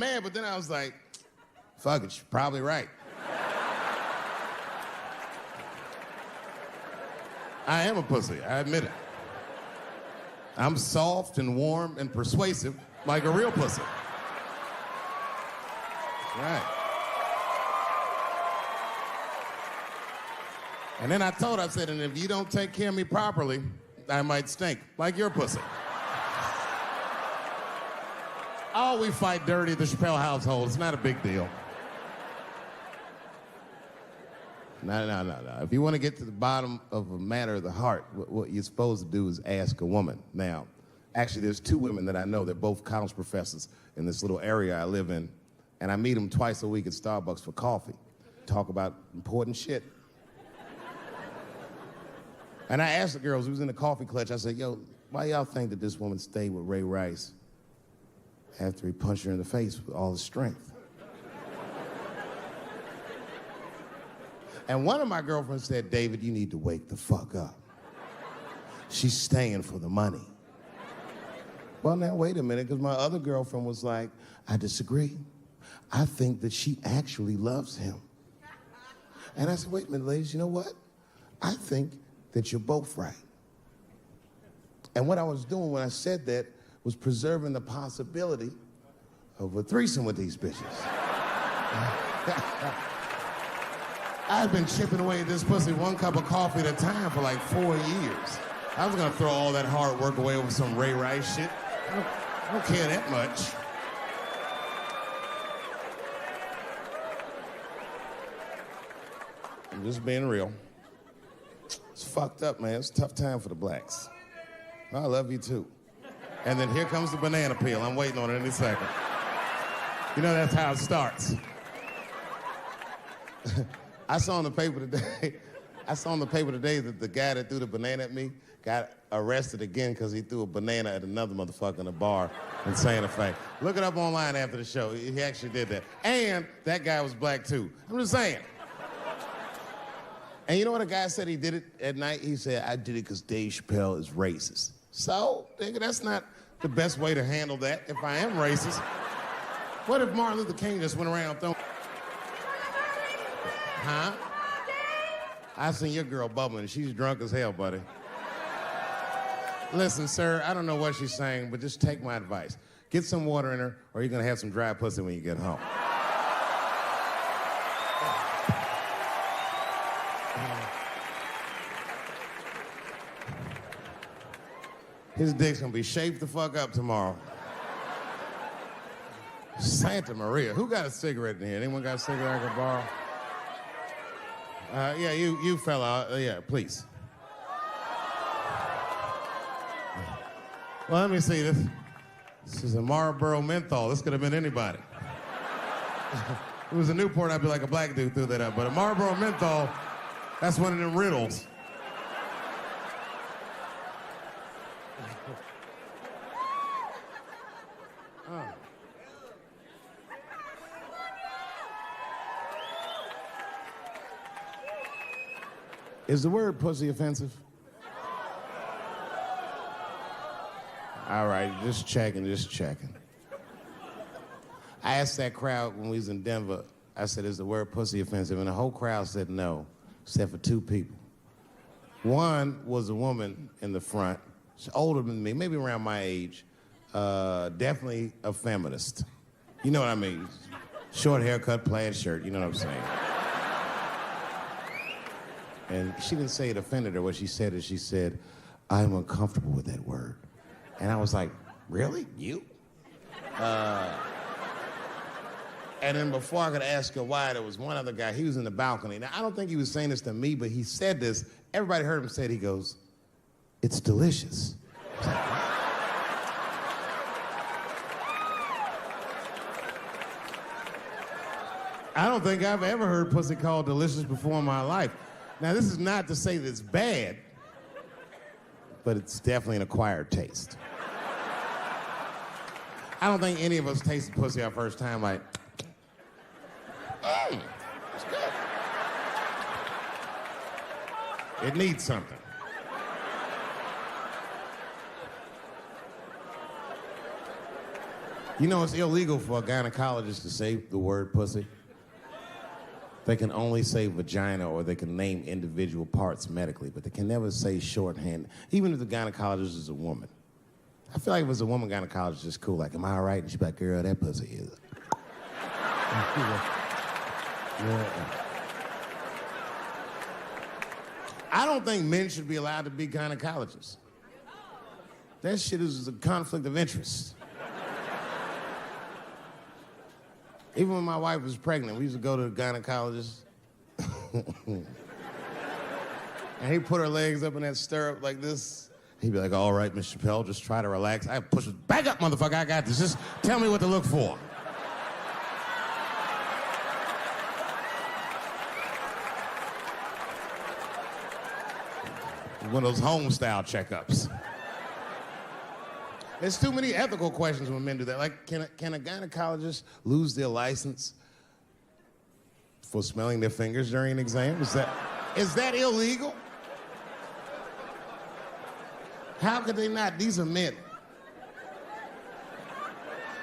mad, but then I was like, fuck it, she's probably right. I am a pussy, I admit it. I'm soft and warm and persuasive like a real pussy. Right. And then I told her, I said, and if you don't take care of me properly, I might stink like your pussy. Oh, we fight dirty, the Chappelle household. It's not a big deal. No. If you want to get to the bottom of a matter of the heart, what you're supposed to do is ask a woman. Now, actually, there's two women that I know. They're both college professors in this little area I live in. And I meet them twice a week at Starbucks for coffee. Talk about important shit. And I asked the girls who was in the coffee clutch, I said, yo, why y'all think that this woman stayed with Ray Rice after he punched her in the face with all his strength? And one of my girlfriends said, David, you need to wake the fuck up. She's staying for the money. Well, now, wait a minute, because my other girlfriend was like, I disagree. I think that she actually loves him. And I said, wait a minute, ladies, you know what? I think that you're both right. And what I was doing when I said that was preserving the possibility of a threesome with these bitches. I've been chipping away at this pussy one cup of coffee at a time for like 4 years. I was gonna throw all that hard work away over some Ray Rice shit. I don't care that much. I'm just being real. It's fucked up, man. It's a tough time for the blacks. I love you too. And then here comes the banana peel. I'm waiting on it any second. You know, that's how it starts. I saw in the paper today that the guy that threw the banana at me got arrested again because he threw a banana at another motherfucker in a bar in Santa Fe. Look it up online after the show. He actually did that. And that guy was black too. I'm just saying. And you know what a guy said he did it at night? He said, I did it because Dave Chappelle is racist. So, nigga, that's not the best way to handle that if I am racist. What if Martin Luther King just went around throwing... Huh? I seen your girl bubbling. She's drunk as hell, buddy. Listen, sir, I don't know what she's saying, but just take my advice. Get some water in her, or you're gonna have some dry pussy when you get home. His dick's gonna be shaped the fuck up tomorrow. Santa Maria. Who got a cigarette in here? Anyone got a cigarette I can borrow? Yeah, you fella. Yeah, please. Well, let me see this. This is a Marlboro menthol. This could have been anybody. If it was a Newport, I'd be like a black dude threw that up. But a Marlboro menthol, that's one of them riddles. Is the word pussy offensive? All right, just checking. I asked that crowd when we was in Denver, I said, is the word pussy offensive? And the whole crowd said no, except for two people. One was a woman in the front. She's older than me, maybe around my age. Definitely a feminist. You know what I mean? Short haircut, plaid shirt, you know what I'm saying? And she didn't say it offended her. What she said is, she said, I'm uncomfortable with that word. And I was like, really? You? And then before I could ask her why, there was one other guy. He was in the balcony. Now, I don't think he was saying this to me, but he said this. Everybody heard him say it. He goes, it's delicious. I was like, what? I don't think I've ever heard pussy called delicious before in my life. Now, this is not to say that it's bad, but it's definitely an acquired taste. I don't think any of us tasted pussy our first time like, it's good. It needs something. You know it's illegal for a gynecologist to say the word pussy. They can only say vagina or they can name individual parts medically, but they can never say shorthand, even if the gynecologist is a woman. I feel like if it's a woman gynecologist, it's cool. Like, am I all right? And she's like, girl, that pussy is. Yeah. I don't think men should be allowed to be gynecologists. That shit is a conflict of interest. Even when my wife was pregnant, we used to go to the gynecologist. And he'd put her legs up in that stirrup like this. He'd be like, all right, Miss Chappelle, just try to relax. I push it, back up, motherfucker, I got this. Just tell me what to look for. One of those home-style checkups. There's too many ethical questions when men do that. Like, can a gynecologist lose their license for smelling their fingers during an exam? Is that illegal? How could they not? These are men.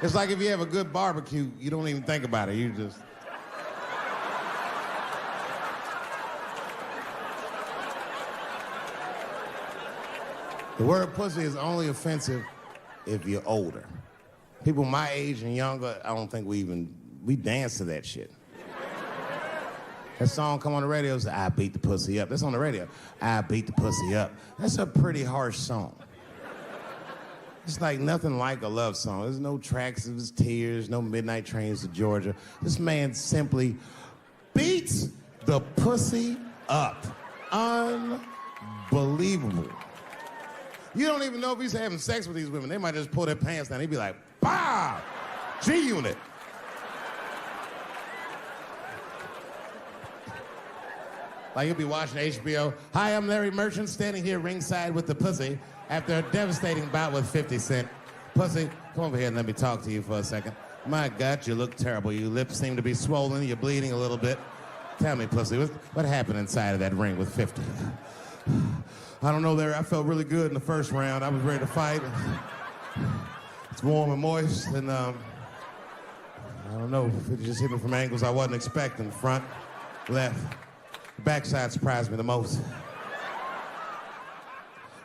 It's like if you have a good barbecue, you don't even think about it. You just... The word pussy is only offensive if you're older. People my age and younger, I don't think we dance to that shit. That song come on the radio, say, I beat the pussy up. That's on the radio. I beat the pussy up. That's a pretty harsh song. It's like nothing like a love song. There's no tracks of his tears, no midnight trains to Georgia. This man simply beats the pussy up. Unbelievable. You don't even know if he's having sex with these women. They might just pull their pants down. He'd be like, bah! G-Unit. Like, you'll be watching HBO. Hi, I'm Larry Merchant, standing here ringside with the pussy after a devastating bout with 50 Cent. Pussy, come over here and let me talk to you for a second. My God, you look terrible. Your lips seem to be swollen. You're bleeding a little bit. Tell me, pussy, what happened inside of that ring with 50? I don't know, Larry. I felt really good in the first round. I was ready to fight. It's warm and moist, and I don't know. It just hit me from angles I wasn't expecting. Front, left, backside surprised me the most.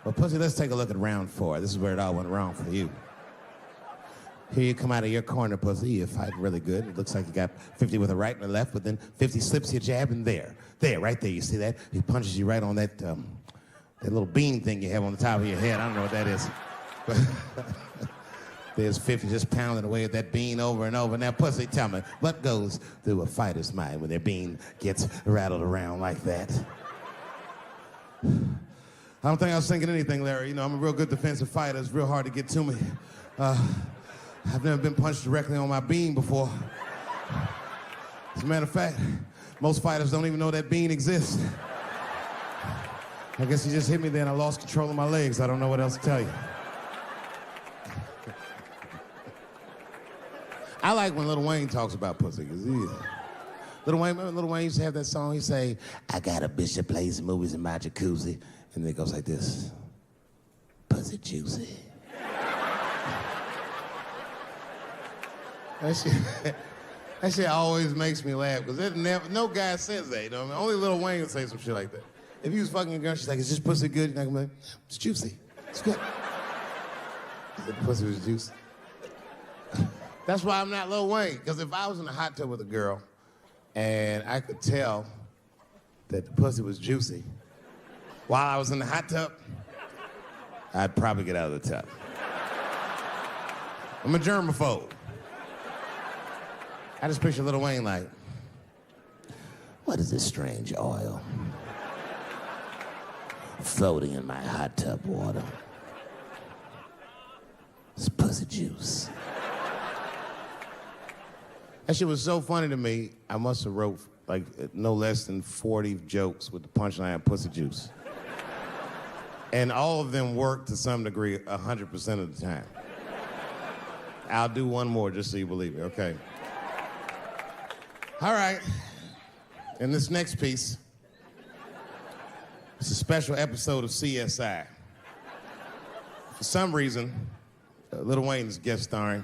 Well, pussy, let's take a look at round 4. This is where it all went wrong for you. Here you come out of your corner, pussy. You're fighting really good. It looks like you got 50 with a right and a left, but then 50 slips your jab, and there, right there. You see that? He punches you right on that little bean thing you have on the top of your head. I don't know what that is. But there's 50 just pounding away at that bean over and over. Now, pussy, tell me, what goes through a fighter's mind when their bean gets rattled around like that? I don't think I was thinking anything, Larry. You know, I'm a real good defensive fighter. It's real hard to get to me. I've never been punched directly on my bean before. As a matter of fact, most fighters don't even know that bean exists. I guess he just hit me there and I lost control of my legs. I don't know what else to tell you. I like when Lil Wayne talks about pussy, because Lil Wayne used to have that song. He'd say, I got a bitch that plays movies in my jacuzzi. And then it goes like this. Pussy juicy. That shit always makes me laugh, because no guy says that, you know what I mean? Only Lil Wayne would say some shit like that. If he was fucking a girl, she's like, is this pussy good? You're not gonna be like, it's juicy. It's good. The pussy was juicy. That's why I'm not Lil Wayne, because if I was in a hot tub with a girl and I could tell that the pussy was juicy while I was in the hot tub, I'd probably get out of the tub. I'm a germaphobe. I just picture Lil Wayne like, what is this strange oil floating in my hot tub water? It's pussy juice. That shit was so funny to me, I must have wrote like no less than 40 jokes with the punchline pussy juice. And all of them worked to some degree 100% of the time. I'll do one more just so you believe me, okay? All right, in this next piece, it's a special episode of CSI. For some reason, Lil Wayne is guest starring.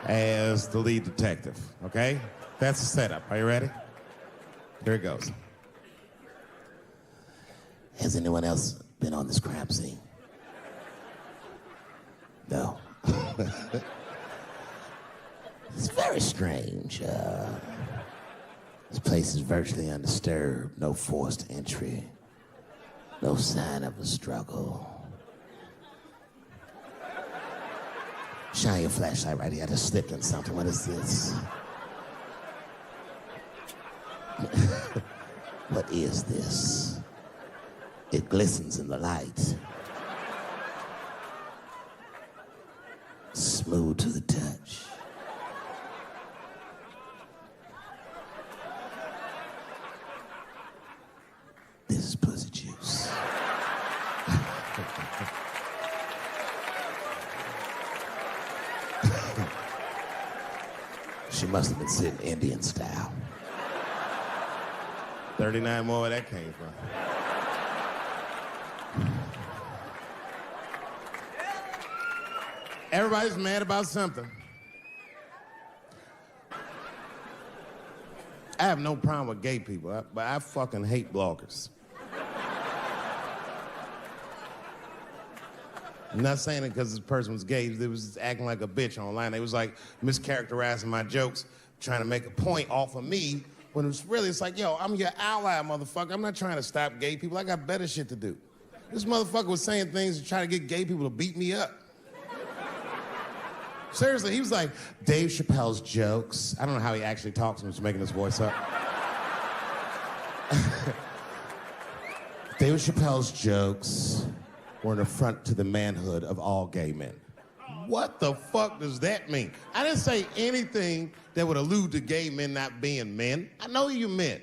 as the lead detective, okay? That's the setup. Are you ready? Here it goes. Has anyone else been on this crime scene? No. It's very strange. This place is virtually undisturbed. No forced entry. No sign of a struggle. Shine your flashlight right here. I just slipped in something. What is this? What is this? It glistens in the light. Smooth to the touch. This is pussy juice. She must have been sitting Indian style. 39 more where that came from. Everybody's mad about something. I have no problem with gay people, but I fucking hate bloggers. I'm not saying it because this person was gay. They was just acting like a bitch online. They was like mischaracterizing my jokes, trying to make a point off of me, when it's like, yo, I'm your ally, motherfucker. I'm not trying to stop gay people. I got better shit to do. This motherfucker was saying things to try to get gay people to beat me up. Seriously, he was like, Dave Chappelle's jokes. I don't know how he actually talks. I'm just making his voice up. Dave Chappelle's jokes were an affront to the manhood of all gay men. What the fuck does that mean? I didn't say anything that would allude to gay men not being men. I know you meant.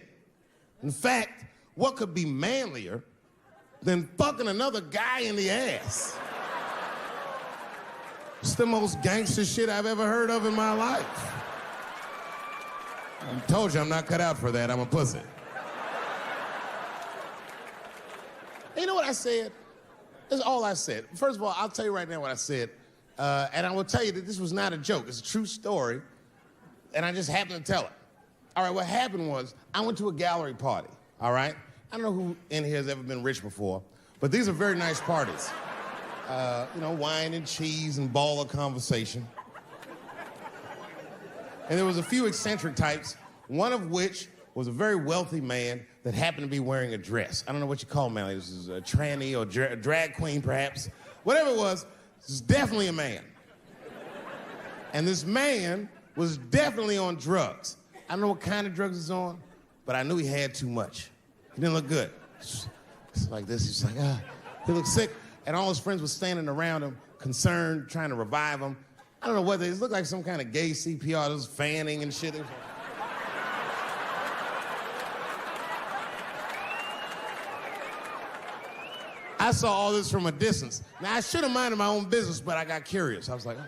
In fact, what could be manlier than fucking another guy in the ass? It's the most gangster shit I've ever heard of in my life. I told you I'm not cut out for that. I'm a pussy. You know what I said? That's all I said. First of all, I'll tell you right now what I said. And I will tell you that this was not a joke. It's a true story. And I just happened to tell it. All right, what happened was I went to a gallery party, all right? I don't know who in here has ever been rich before, but these are very nice parties. You know, wine and cheese and ball of conversation. And there was a few eccentric types, one of which was a very wealthy man that happened to be wearing a dress. I don't know what you call him, man. This is a tranny or a drag queen, perhaps. Whatever it was, this is definitely a man. And this man was definitely on drugs. I don't know what kind of drugs he's on, but I knew he had too much. He didn't look good. It's like this, he's like, he looked sick. And all his friends were standing around him, concerned, trying to revive him. I don't know whether it looked like some kind of gay CPR. There was fanning and shit. I saw all this from a distance. Now, I should have minded my own business, but I got curious. I was like, oh.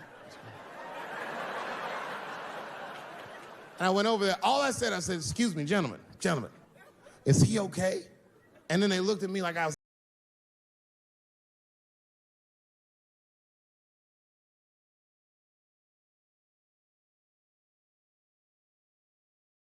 And I went over there. All I said, excuse me, gentlemen, is he okay? And then they looked at me like I was